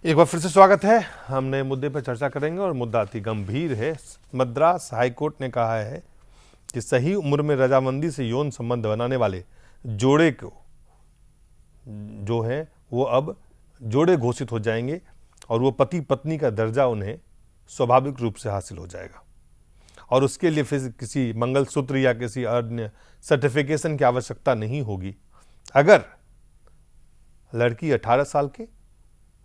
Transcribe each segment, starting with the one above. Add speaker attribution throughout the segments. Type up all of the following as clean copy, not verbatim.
Speaker 1: एक बार फिर से स्वागत है। हमने मुद्दे पर चर्चा करेंगे और मुद्दा अति गंभीर है। मद्रास हाईकोर्ट ने कहा है कि सही उम्र में रजामंदी से यौन संबंध बनाने वाले जोड़े को जो है वो अब जोड़े घोषित हो जाएंगे और वो पति पत्नी का दर्जा उन्हें स्वाभाविक रूप से हासिल हो जाएगा और उसके लिए फिर किसी मंगलसूत्र या किसी अन्य सर्टिफिकेशन की आवश्यकता नहीं होगी। अगर लड़की 18 साल के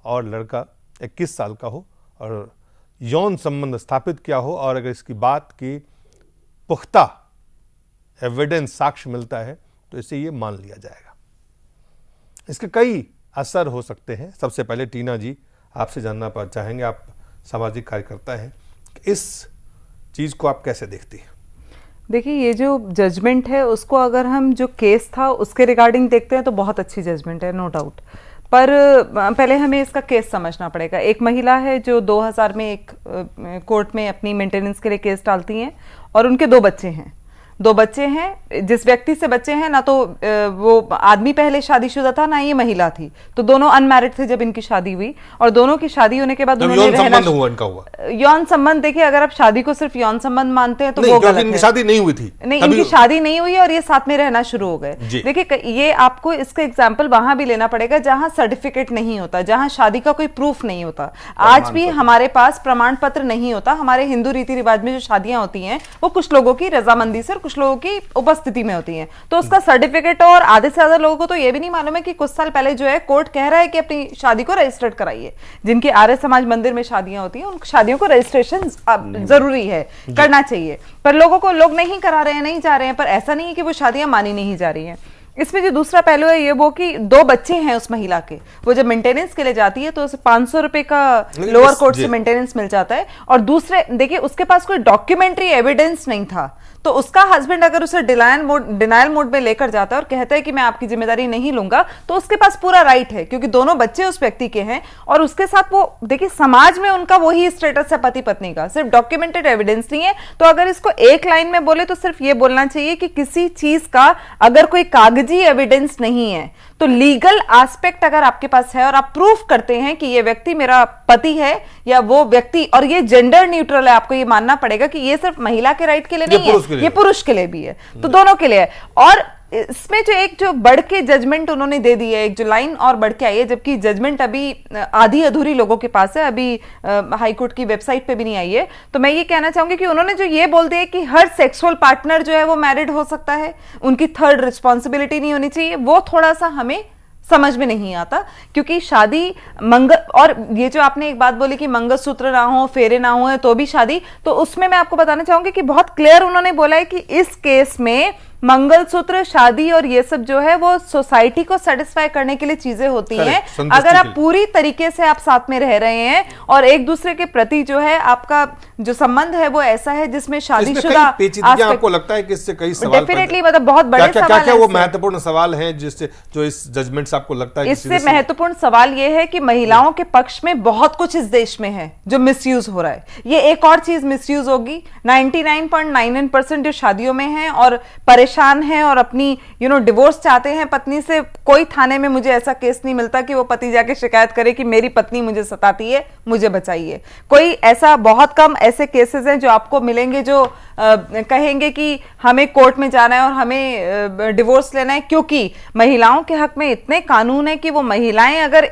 Speaker 1: और लड़का 21 साल का हो और यौन संबंध स्थापित किया हो और अगर इसकी बात की पुख्ता एविडेंस साक्ष्य मिलता है तो इसे ये मान लिया जाएगा। इसके कई असर हो सकते हैं। सबसे पहले टीना जी आपसे जानना चाहेंगे, आप सामाजिक कार्यकर्ता हैं, इस चीज को आप कैसे देखती हैं?
Speaker 2: देखिए, ये जो जजमेंट है उसको अगर हम जो केस था उसके रिगार्डिंग देखते हैं तो बहुत अच्छी जजमेंट है, नो डाउट। पर पहले हमें इसका केस समझना पड़ेगा। एक महिला है जो 2000 में एक कोर्ट में अपनी मेंटेनेंस के लिए केस डालती हैं और उनके 2 बच्चे हैं। 2 बच्चे हैं। जिस व्यक्ति से बच्चे हैं ना तो वो आदमी पहले शादीशुदा था ना ये महिला थी, तो दोनों अनमैरिड थे जब इनकी शादी हुई और दोनों की शादी होने के बाद
Speaker 1: यौन संबंध हुआ इनका हुआ।
Speaker 2: यौन संबंध, देखिए अगर आप शादी को सिर्फ यौन संबंध मानते हैं तो वो गलत है।
Speaker 1: इनकी शादी नहीं हुई थी,
Speaker 2: नहीं इनकी शादी नहीं हुई और ये साथ में रहना शुरू हो गए। देखिए ये आपको इसका एग्जाम्पल वहां भी लेना पड़ेगा जहां सर्टिफिकेट नहीं होता, जहां शादी का कोई प्रूफ नहीं होता। आज भी हमारे पास प्रमाण पत्र नहीं होता। हमारे हिंदू रीति रिवाज में जो शादियां होती हैं वो कुछ लोगों की रजामंदी से और कुछ लोगों की उपस्थिति में होती हैं, तो उसका सर्टिफिकेट और आधे से ज्यादा लोगों को तो ये भी नहीं मालूम है कि कुछ साल पहले जो है कोर्ट कह रहा है कि अपनी शादी को रजिस्टर्ड कराइए। जिनकी आर्य समाज मंदिर में शादियां होती हैं उन शादियों को रजिस्ट्रेशन जरूरी है, करना चाहिए, पर लोग नहीं करा रहे हैं, नहीं जा रहे हैं। पर ऐसा नहीं है कि वो शादियां मानी नहीं जा रही हैं। इसमें जो दूसरा पहलू है ये वो कि 2 बच्चे हैं उस महिला के, वो जब मेंटेनेंस के लिए जाती है तो उसे 500 रुपए का लोअर कोर्ट से मेंटेनेंस मिल जाता है। और दूसरे देखिए उसके पास कोई डॉक्यूमेंट्री एविडेंस नहीं था, तो उसका हस्बैंड अगर उसे डिनायल मोड में लेकर जाता है और कहता है कि मैं आपकी जिम्मेदारी नहीं लूंगा, तो उसके पास पूरा राइट है क्योंकि दोनों बच्चे उस व्यक्ति के हैं और उसके साथ वो देखिए समाज में उनका वही स्टेटस है पति पत्नी का, सिर्फ डॉक्यूमेंटेड एविडेंस नहीं है। तो अगर इसको एक लाइन में बोले तो सिर्फ ये बोलना चाहिए कि किसी चीज का अगर कोई कागजी एविडेंस नहीं है तो लीगल एस्पेक्ट अगर आपके पास है और आप प्रूफ करते हैं कि ये व्यक्ति मेरा पति है या वो व्यक्ति, और ये जेंडर न्यूट्रल है, आपको ये मानना पड़ेगा कि ये सिर्फ महिला के राइट के लिए नहीं है, ये पुरुष के लिए भी है, तो दोनों के लिए है। और इसमें जो बढ़ के जजमेंट उन्होंने दे दी है, एक जो लाइन और बढ़ के आई है, जबकि जजमेंट अभी आधी अधूरी लोगों के पास है, अभी हाईकोर्ट की वेबसाइट पे भी नहीं आई है। तो मैं ये कहना चाहूंगी कि उन्होंने जो ये बोल दिया कि हर सेक्सुअल पार्टनर जो है वो मैरिड हो सकता है, उनकी थर्ड रिस्पॉन्सिबिलिटी नहीं होनी चाहिए, वो थोड़ा सा हमें समझ में नहीं आता। क्योंकि शादी और ये जो आपने एक बात बोली कि मंगलसूत्र ना हो, फेरे ना हो तो भी शादी, तो उसमें मैं आपको बताना चाहूंगी कि बहुत क्लियर उन्होंने बोला है कि इस केस में मंगलसूत्र, शादी और ये सब जो है वो सोसाइटी को सेटिस्फाई करने के लिए चीजें होती हैं। अगर आप पूरी तरीके से आप साथ में रह रहे हैं और एक दूसरे के प्रति जो है आपका जो संबंध है वो ऐसा है जिसमें शादीशुदा
Speaker 1: आपको लगता है कि इससे कई सवाल
Speaker 2: डेफिनेटली मतलब बहुत बड़े सवाल
Speaker 1: क्या वो महत्वपूर्ण सवाल हैं जिससे जो इस जजमेंट से आपको लगता है?
Speaker 2: इससे महत्वपूर्ण सवाल ये है कि महिलाओं के पक्ष में बहुत कुछ इस देश में है जो मिसयूज हो रहा है। ये एक और चीज मिसयूज होगी। 99.99% जो शादियों में है और परेशान है और अपनी डिवोर्स चाहते हैं पत्नी से, कोई थाने में मुझे ऐसा केस नहीं मिलता कि वो पति जाके शिकायत करे कि मेरी पत्नी मुझे सताती है, मुझे बचाइए। कोई ऐसा, बहुत कम ऐसे केसेस हैं जो आपको मिलेंगे जो कहेंगे कि हमें कोर्ट में जाना है और हमें डिवोर्स लेना है, क्योंकि महिलाओं के हक में इतने कानून है कि वो महिलाएं अगर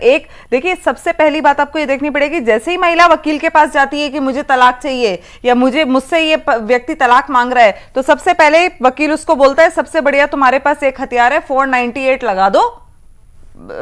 Speaker 2: देखिए सबसे पहली बात आपको ये देखनी पड़ेगी, जैसे ही महिला वकील के पास जाती है कि मुझे तलाक चाहिए या मुझसे ये व्यक्ति तलाक मांग रहा है, तो सबसे पहले वकील उसको बोलता है सबसे बढ़िया तुम्हारे पास एक हथियार है, 498 लगा दो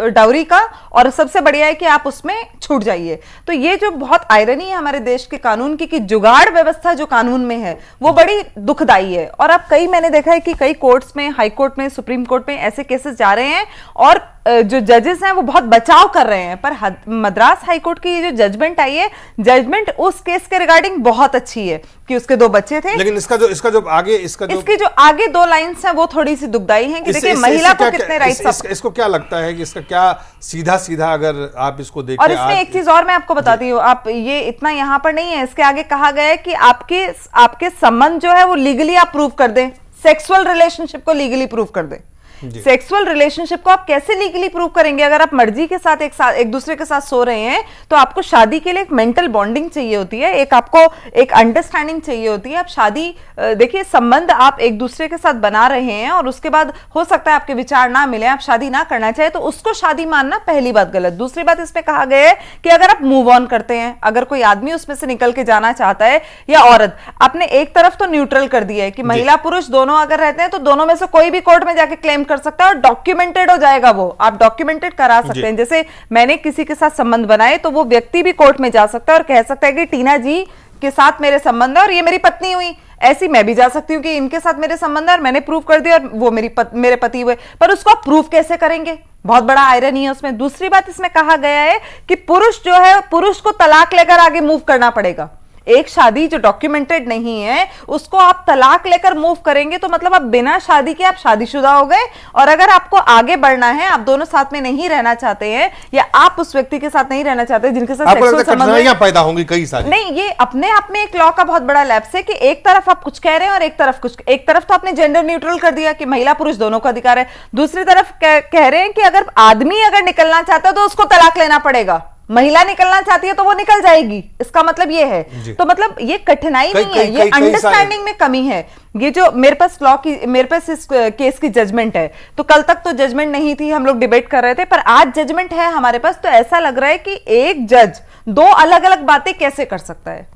Speaker 2: डाउरी का, और सबसे बढ़िया है कि आप उसमें छूट जाइए। तो ये जो बहुत आयरनी है हमारे देश के कानून की कि जुगाड़ व्यवस्था जो कानून में है वो बड़ी दुखदाई है। और अब मैंने देखा है कि कई कोर्ट्स में, हाई कोर्ट में, सुप्रीम कोर्ट में ऐसे केसेस जा रहे हैं और जो जजेस हैं वो बहुत बचाव कर रहे हैं। पर मद्रास हाईकोर्ट की ये जो जजमेंट आई है, जजमेंट उस केस के रिगार्डिंग बहुत अच्छी है कि उसके 2 बच्चे थे, लेकिन इसकी जो आगे 2 लाइंस हैं वो थोड़ी सी दुखदाई हैं कि देखिए महिला को कितने राइट्स।
Speaker 1: इसको क्या लगता है कि इसका क्या सीधा अगर आप इसको देखें।
Speaker 2: और इसमें एक चीज और मैं आपको बताती हूँ, आप ये इतना यहाँ पर नहीं है, इसके आगे कहा गया है कि आपके संबंध जो है वो लीगली आप प्रूव कर दें, सेक्सुअल रिलेशनशिप को लीगली प्रूव कर दें। सेक्सुअल रिलेशनशिप को आप कैसे लीगली प्रूव करेंगे? अगर आप मर्जी के साथ एक दूसरे के साथ सो रहे हैं तो आपको शादी के लिए एक मेंटल बॉन्डिंग चाहिए होती है, एक आपको एक अंडरस्टैंडिंग चाहिए होती है। आप शादी देखिए संबंध आप एक दूसरे के साथ बना रहे हैं और उसके बाद हो सकता है आपके विचार ना मिले, आप शादी ना करना चाहे, तो उसको शादी मानना पहली बात गलत। दूसरी बात इसमें कहा गया है कि अगर आप मूव ऑन करते हैं, अगर कोई आदमी उसमें से निकल के जाना चाहता है या औरत, आपने एक तरफ तो न्यूट्रल कर दिया है कि महिला पुरुष दोनों अगर रहते हैं तो दोनों में से कोई भी कोर्ट में जाके क्लेम कर सकता है और डॉक्यूमेंटेड हो जाएगा, वो आप डॉक्यूमेंटेड करा सकते हैं। जैसे मैंने किसी के साथ संबंध बनाए तो वो व्यक्ति भी कोर्ट में जा सकता है और कह सकता है कि टीना जी के साथ मेरे संबंध है और ये मेरी पत्नी हुई। ऐसी मैं भी जा सकती हूँ कि इनके साथ मेरे संबंध है और मैंने प्रूव कर दिया और वो मेरे पति हुए, पर उसको आप प्रूव कैसे करेंगे? बहुत बड़ा आयरनी है उसमें। दूसरी बात इसमें कहा गया है कि पुरुष जो है, पुरुष को तलाक लेकर आगे मूव करना पड़ेगा। एक शादी जो डॉक्यूमेंटेड नहीं है उसको आप तलाक लेकर मूव करेंगे तो मतलब आप बिना शादी के आप शादीशुदा हो गए, और अगर आपको आगे बढ़ना है, आप दोनों साथ में नहीं रहना चाहते हैं या आप उस व्यक्ति के साथ नहीं रहना चाहते जिनके साथ सेक्सुअल संबंध
Speaker 1: पैदा होंगी कई सारी।
Speaker 2: नहीं, ये अपने आप में एक लॉ का बहुत बड़ा लैप्स है कि एक तरफ आप कुछ कह रहे हैं और एक तरफ तो आपने जेंडर न्यूट्रल कर दिया कि महिला पुरुष दोनों का अधिकार है, दूसरी तरफ कह रहे हैं कि अगर आदमी अगर निकलना चाहता है तो उसको तलाक लेना पड़ेगा, महिला निकलना चाहती है तो वो निकल जाएगी। इसका मतलब ये है, तो मतलब ये कठिनाई नहीं है, ये अंडरस्टैंडिंग में कमी है। ये जो मेरे पास इस केस की जजमेंट है, तो कल तक तो जजमेंट नहीं थी, हम लोग डिबेट कर रहे थे, पर आज जजमेंट है हमारे पास। तो ऐसा लग रहा है कि एक जज दो अलग अलग बातें कैसे कर सकता है,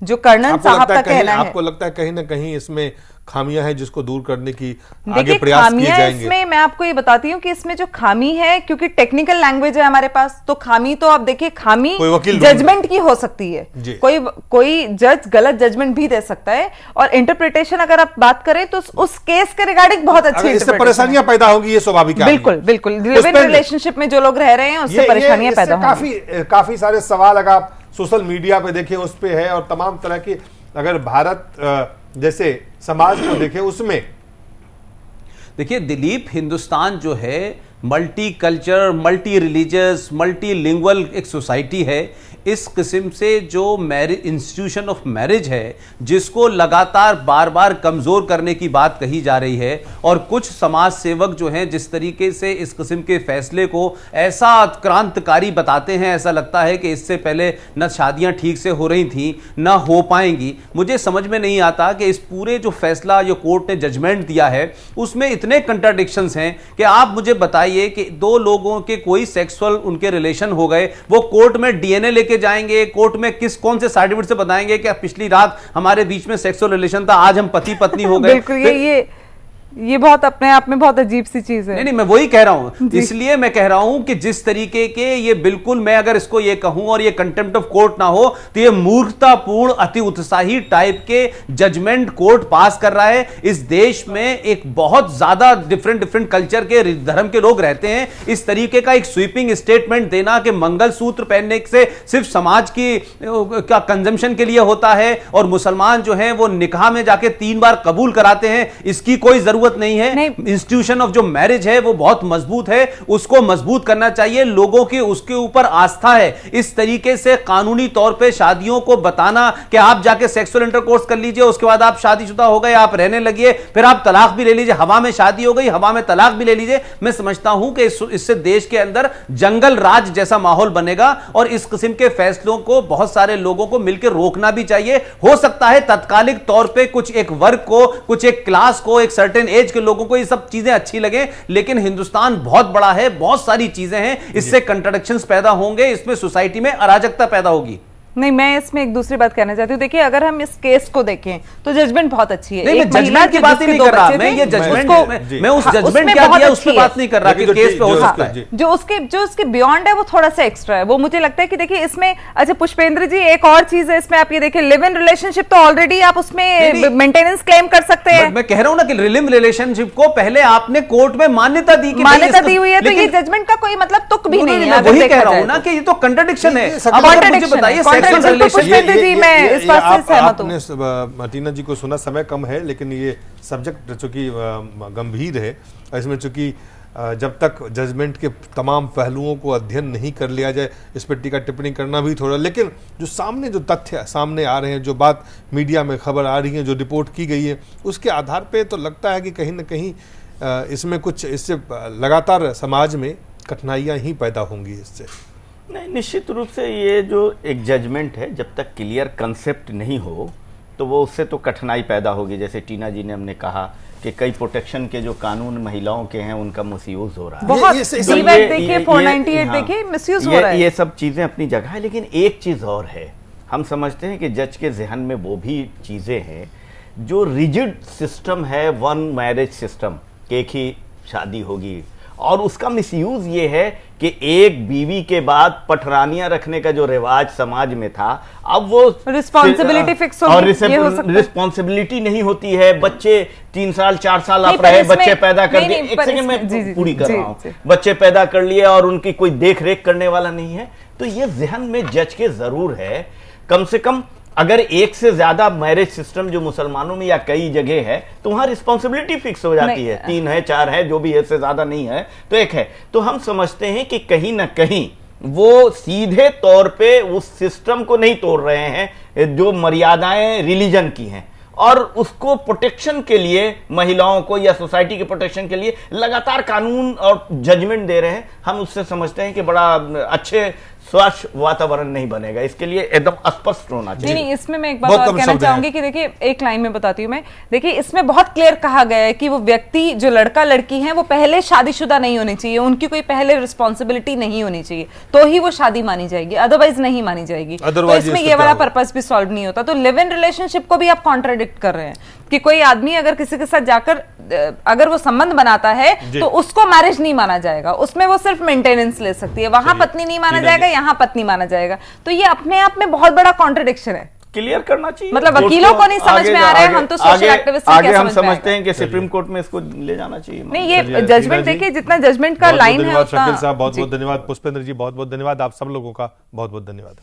Speaker 2: जो कर्नल साहब का कहना है।
Speaker 1: आपको लगता है कहीं ना कहीं इसमें खामियां हैं जिसको दूर करने की आगे प्रयास किए जाएंगे?
Speaker 2: इसमें मैं आपको ये बताती हूँ कि इसमें जो खामी है, क्योंकि टेक्निकल लैंग्वेज है हमारे पास, तो खामी तो आप देखिए, खामी जजमेंट की हो सकती है, कोई जज गलत जजमेंट भी दे सकता है, और इंटरप्रिटेशन अगर आप बात करें तो उस केस के रिगार्डिंग बहुत अच्छी
Speaker 1: इससे परेशानियां पैदा होगी, ये स्वाभाविक है।
Speaker 2: बिल्कुल लिव इन रिलेशनशिप में जो लोग रह रहे हैं उससे परेशानियां पैदा होंगी।
Speaker 1: काफी सारे सवाल अगर आप सोशल मीडिया पे देखें उस पे है, और तमाम तरह की, अगर भारत जैसे समाज को देखें उसमें
Speaker 3: देखिए दिलीप, हिंदुस्तान जो है multi culture, multi religious, multi lingual एक सोसाइटी है। इस किस्म से जो मैरिज, इंस्टीट्यूशन ऑफ मैरिज है, जिसको लगातार बार बार कमजोर करने की बात कही जा रही है, और कुछ समाज सेवक जो हैं जिस तरीके से इस किस्म के फैसले को ऐसा क्रांतिकारी बताते हैं, ऐसा लगता है कि इससे पहले न शादियां ठीक से हो रही थी न हो पाएंगी। मुझे समझ में नहीं आता कि इस पूरे जो फैसला जो कोर्ट ने जजमेंट दिया है उसमें इतने कंट्राडिक्शंस हैं कि आप मुझे बताइए कि दो लोगों के कोई सेक्सुअल उनके रिलेशन हो गए, वो कोर्ट में डीएनए लेके जाएंगे, कोर्ट में कौन से सर्टिफिकेट से बताएंगे कि पिछली रात हमारे बीच में सेक्सुअल रिलेशन था, आज हम पति पत्नी हो गए।
Speaker 2: बिल्कुल, ये बहुत अपने आप में बहुत अजीब सी चीज है।
Speaker 3: नहीं, मैं वही कह रहा हूं, इसलिए मैं कह रहा हूं कि जिस तरीके के ये, बिल्कुल मैं अगर इसको ये कहूं और ये कंटेम्प्ट ऑफ कोर्ट ना हो तो ये मूर्खतापूर्ण, अति उत्साही टाइप के जजमेंट कोर्ट पास कर रहा है। इस देश में एक बहुत ज्यादा डिफरेंट कल्चर के, धर्म के लोग रहते हैं। इस तरीके का एक स्वीपिंग स्टेटमेंट देना कि मंगलसूत्र पहनने से सिर्फ समाज की का कंजम्पशन के लिए होता है और मुसलमान जो है वो निकाह में जाके 3 बार कबूल कराते हैं, इसकी कोई जरूरत नहीं है। इंस्टीट्यूशन ऑफ जो मैरिज है वो बहुत मजबूत है, उसको मजबूत करना चाहिए। लोगों की उसके ऊपर आस्था है। इस तरीके से कानूनी तौर पे शादियों को बताना कि आप जाके सेक्सुअल इंटरकोर्स कर लीजिए, उसके बाद आप शादीशुदा हो गए, आप रहने लगिए, फिर आप तलाक भी ले लीजिए, हवा में शादी हो गई, हवा में तलाक भी ले लीजिए। मैं समझता हूं कि इससे देश के अंदर जंगल राज जैसा माहौल बनेगा, और इस किस्म के फैसलों को बहुत सारे लोगों को मिलकर रोकना भी चाहिए। हो सकता है तत्कालिक तौर पे कुछ एक वर्ग को, कुछ एक क्लास को, एक सर्टेन एज के लोगों को ये सब चीजें अच्छी लगे, लेकिन हिंदुस्तान बहुत बड़ा है, बहुत सारी चीजें हैं, इससे कंट्राडिक्शंस पैदा होंगे, इसमें सोसाइटी में अराजकता पैदा होगी।
Speaker 2: नहीं, मैं इसमें एक दूसरी बात कहना चाहती हूँ। देखिए, अगर हम इस केस को देखें तो जजमेंट बहुत अच्छी है।
Speaker 3: नहीं, मैं जजमेंट की बात नहीं कर रहा, मैं ये जजमेंट, मैं उस जजमेंट क्या दिया उस पे बात नहीं कर रहा कि केस पे हो सकता है।
Speaker 2: जो उसके बियॉन्ड है वो थोड़ा सा एक्स्ट्रा है। वो मुझे लगता है कि देखिए इसमें, अच्छा पुष्पेंद्र जी, एक और चीज है इसमें, आप ये देखिए, लिव इन रिलेशनशिप तो ऑलरेडी आप उसमें मेंटेनेंस क्लेम कर सकते हैं।
Speaker 3: मैं कह रहा हूं ना कि लिव इन रिलेशनशिप को पहले आपने कोर्ट में मान्यता दी
Speaker 2: हुई है, तो ये जजमेंट का कोई मतलब तुक भी नहीं है।
Speaker 3: वही कह रहा हूं ना कि ये तो कंट्राडिक्शन है। अब मुझे बताइए, सेक्सुअल रिलेशन,
Speaker 2: जी, मैं इस बात से सहमत हूं।
Speaker 1: आपने टीना जी को सुना, समय कम है, लेकिन ये सब्जेक्ट चूंकि गंभीर है, इसमें चूंकि जब तक जजमेंट के तमाम पहलुओं को अध्ययन नहीं कर लिया जाए, इस पर टीका टिप्पणी करना भी थोड़ा, लेकिन जो सामने जो तथ्य सामने आ रहे हैं, जो बात मीडिया में खबर आ रही है, जो रिपोर्ट की गई है, उसके आधार पे तो लगता है कि कहीं ना कहीं इसमें कुछ इससे लगातार समाज में कठिनाइयां ही पैदा होंगी इससे।
Speaker 4: नहीं, निश्चित रूप से ये जो एक जजमेंट है, जब तक क्लियर कंसेप्ट नहीं हो तो वो उससे तो कठिनाई पैदा होगी। जैसे टीना जी ने हमने कहा कि कई प्रोटेक्शन के जो कानून महिलाओं के हैं उनका मिसयूज हो रहा है।
Speaker 2: बहुत देखिए 498 देखिए मिसयूज हो रहा है।
Speaker 4: ये सब चीजें अपनी जगह है, लेकिन एक चीज और है, हम समझते हैं कि जज के जहन में वो भी चीजें हैं जो रिजिड सिस्टम है, वन मैरिज सिस्टम, एक ही शादी होगी, और उसका मिसयूज ये है कि एक बीवी के बाद पटरानियां रखने का जो रिवाज समाज में था, अब वो
Speaker 2: रिस्पॉन्सिबिलिटी फिक्स हो गई।
Speaker 4: रिस्पॉन्सिबिलिटी नहीं होती है। बच्चे 3 साल 4 साल आप रहे, बच्चे पैदा कर दिए, एक सेकंड में पूरी कर रहा हूं, बच्चे पैदा कर लिए और उनकी कोई देख रेख करने वाला नहीं है। तो ये जहन में जज के जरूर है, कम से कम अगर एक से ज्यादा मैरिज सिस्टम जो मुसलमानों में या कई जगह है तो वहां रिस्पॉन्सिबिलिटी फिक्स हो जाती है, 3 है 4 है, जो भी है, से ज्यादा नहीं है तो एक है। तो हम समझते हैं कि कहीं ना कहीं वो सीधे तौर पे उस सिस्टम को नहीं तोड़ रहे हैं जो मर्यादाएं रिलीजन की हैं, और उसको प्रोटेक्शन के लिए महिलाओं को या सोसाइटी के प्रोटेक्शन के लिए लगातार कानून और जजमेंट दे रहे हैं। हम उससे समझते हैं कि बड़ा अच्छे स्वच्छ वातावरण नहीं बनेगा, इसके लिए एकदम स्पष्ट होना चाहिए।
Speaker 2: नहीं, इसमें मैं एक बात और कहना चाहूंगी कि देखिए, एक लाइन में बताती हूँ मैं, देखिए इसमें बहुत क्लियर कहा गया है कि वो व्यक्ति जो लड़का लड़की हैं वो पहले शादीशुदा नहीं होनी चाहिए, उनकी कोई पहले रिस्पॉन्सिबिलिटी नहीं होनी चाहिए, तो ही वो शादी मानी जाएगी, अदरवाइज नहीं मानी जाएगी। तो इसमें ये वाला पर्पस भी सॉल्व नहीं होता। तो लिव इन रिलेशनशिप को भी आप कॉन्ट्राडिक्ट कर रहे हैं कि कोई आदमी अगर किसी के साथ जाकर अगर वो संबंध बनाता है तो उसको मैरिज नहीं माना जाएगा, उसमें वो सिर्फ मेंटेनेंस ले सकती है, वहां पत्नी नहीं माना जाएगा, यहाँ पत्नी माना जाएगा। तो ये अपने आप में बहुत बड़ा कॉन्ट्रडिक्शन है,
Speaker 4: क्लियर करना चाहिए।
Speaker 2: मतलब वकीलों को नहीं समझ में आ रहा है, हम तो सोशल एक्टिविस्ट
Speaker 4: आगे हम समझते हैं कि सुप्रीम कोर्ट में इसको ले जाना चाहिए।
Speaker 2: नहीं, ये जजमेंट देखिए, जितना जजमेंट का लाइन है।
Speaker 1: शकील साहब बहुत बहुत धन्यवाद, पुष्पेंद्र जी बहुत बहुत धन्यवाद, आप सब लोगों का बहुत बहुत धन्यवाद।